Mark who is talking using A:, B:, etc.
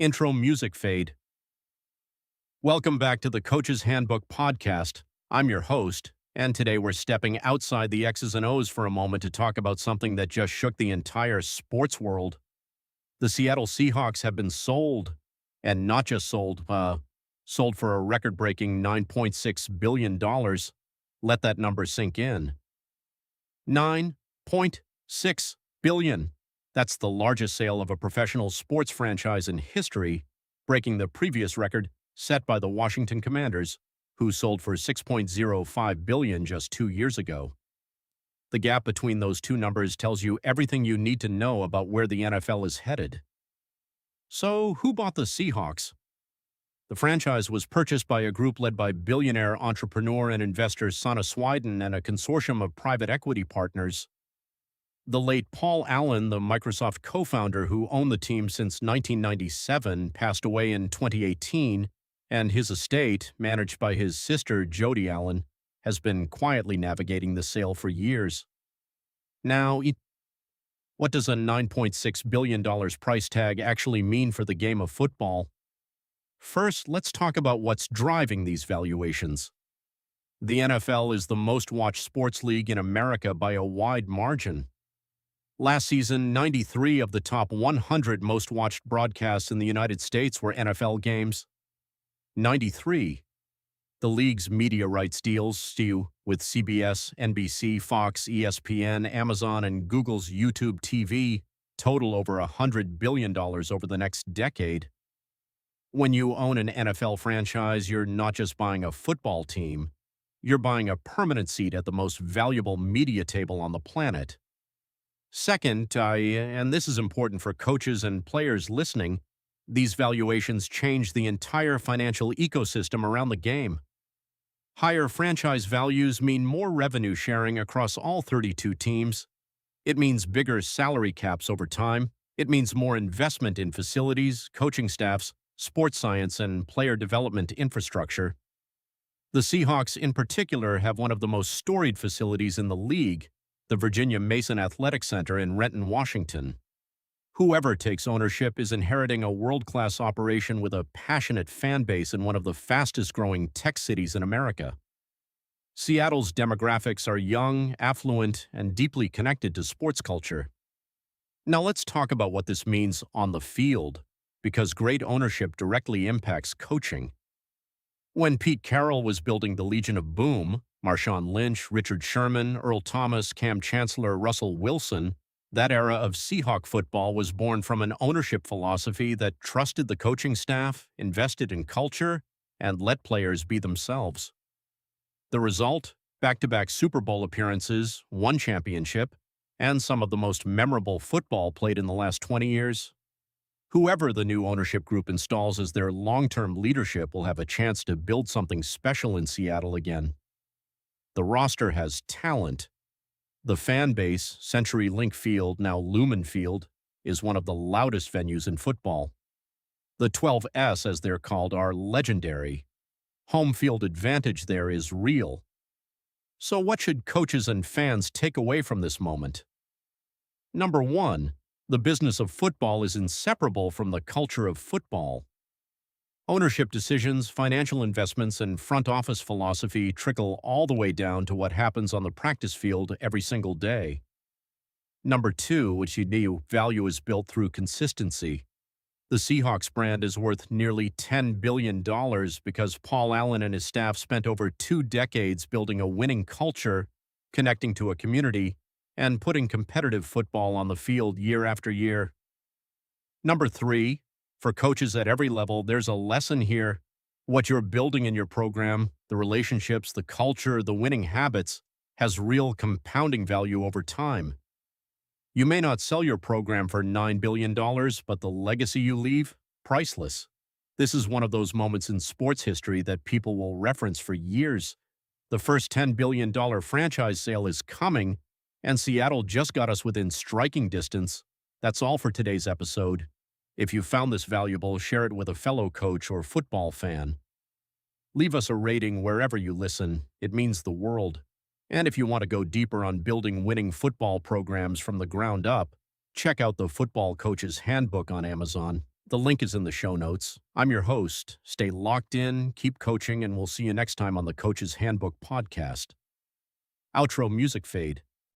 A: Intro music fade. Welcome back to the Coaches Handbook Podcast. I'm your host, and today we're stepping outside the X's and O's for a moment to talk about something that just shook the entire sports world. The Seattle Seahawks have been sold, and not just sold, sold for a record-breaking $9.6 billion. Let that number sink in. $9.6 billion. That's the largest sale of a professional sports franchise in history, breaking the previous record set by the Washington Commanders, who sold for $6.05 billion just 2 years ago. The gap between those two numbers tells you everything you need to know about where the NFL is headed. So, who bought the Seahawks? The franchise was purchased by a group led by billionaire entrepreneur and investor Sana Swiden and a consortium of private equity partners. The late Paul Allen, the Microsoft co-founder who owned the team since 1997, passed away in 2018, and his estate, managed by his sister Jody Allen, has been quietly navigating the sale for years. Now, what does a $9.6 billion price tag actually mean for the game of football? First, let's talk about what's driving these valuations. The NFL is the most-watched sports league in America by a wide margin. Last season, 93 of the top 100 most-watched broadcasts in the United States were NFL games. 93. The league's media rights deals, with CBS, NBC, Fox, ESPN, Amazon, and Google's YouTube TV, total over $100 billion over the next decade. When you own an NFL franchise, you're not just buying a football team, you're buying a permanent seat at the most valuable media table on the planet. Second, and this is important for coaches and players listening, these valuations change the entire financial ecosystem around the game. Higher franchise values mean more revenue sharing across all 32 teams. It means bigger salary caps over time. It means more investment in facilities, coaching staffs, sports science, and player development infrastructure. The Seahawks in particular have one of the most storied facilities in the league, the Virginia Mason Athletic Center in Renton, Washington. Whoever takes ownership is inheriting a world-class operation with a passionate fan base in one of the fastest-growing tech cities in America. Seattle's demographics are young, affluent, and deeply connected to sports culture. Now let's talk about what this means on the field, because great ownership directly impacts coaching. When Pete Carroll was building the Legion of Boom, Marshawn Lynch, Richard Sherman, Earl Thomas, Cam Chancellor, Russell Wilson, that era of Seahawk football was born from an ownership philosophy that trusted the coaching staff, invested in culture, and let players be themselves. The result? Back-to-back Super Bowl appearances, one championship, and some of the most memorable football played in the last 20 years. Whoever the new ownership group installs as their long-term leadership will have a chance to build something special in Seattle again. The roster has talent. The fan base, CenturyLink Field, now Lumen Field, is one of the loudest venues in football. The 12S, as they're called, are legendary. Home field advantage there is real. So what should coaches and fans take away from this moment? Number one, the business of football is inseparable from the culture of football. Ownership decisions, financial investments, and front office philosophy trickle all the way down to what happens on the practice field every single day. Number two, which you value is built through consistency. The Seahawks brand is worth nearly $10 billion because Paul Allen and his staff spent over 2 decades building a winning culture, connecting to a community, and putting competitive football on the field year after year. Number three, for coaches at every level, there's a lesson here. What you're building in your program, the relationships, the culture, the winning habits, has real compounding value over time. You may not sell your program for $9 billion, but the legacy you leave, priceless. This is one of those moments in sports history that people will reference for years. The first $10 billion franchise sale is coming, and Seattle just got us within striking distance. That's all for today's episode. If you found this valuable, share it with a fellow coach or football fan. Leave us a rating wherever you listen. It means the world. And if you want to go deeper on building winning football programs from the ground up, check out the Football Coaches Handbook on Amazon. The link is in the show notes. I'm your host. Stay locked in, keep coaching, and we'll see you next time on the Coaches Handbook Podcast. Outro music fade.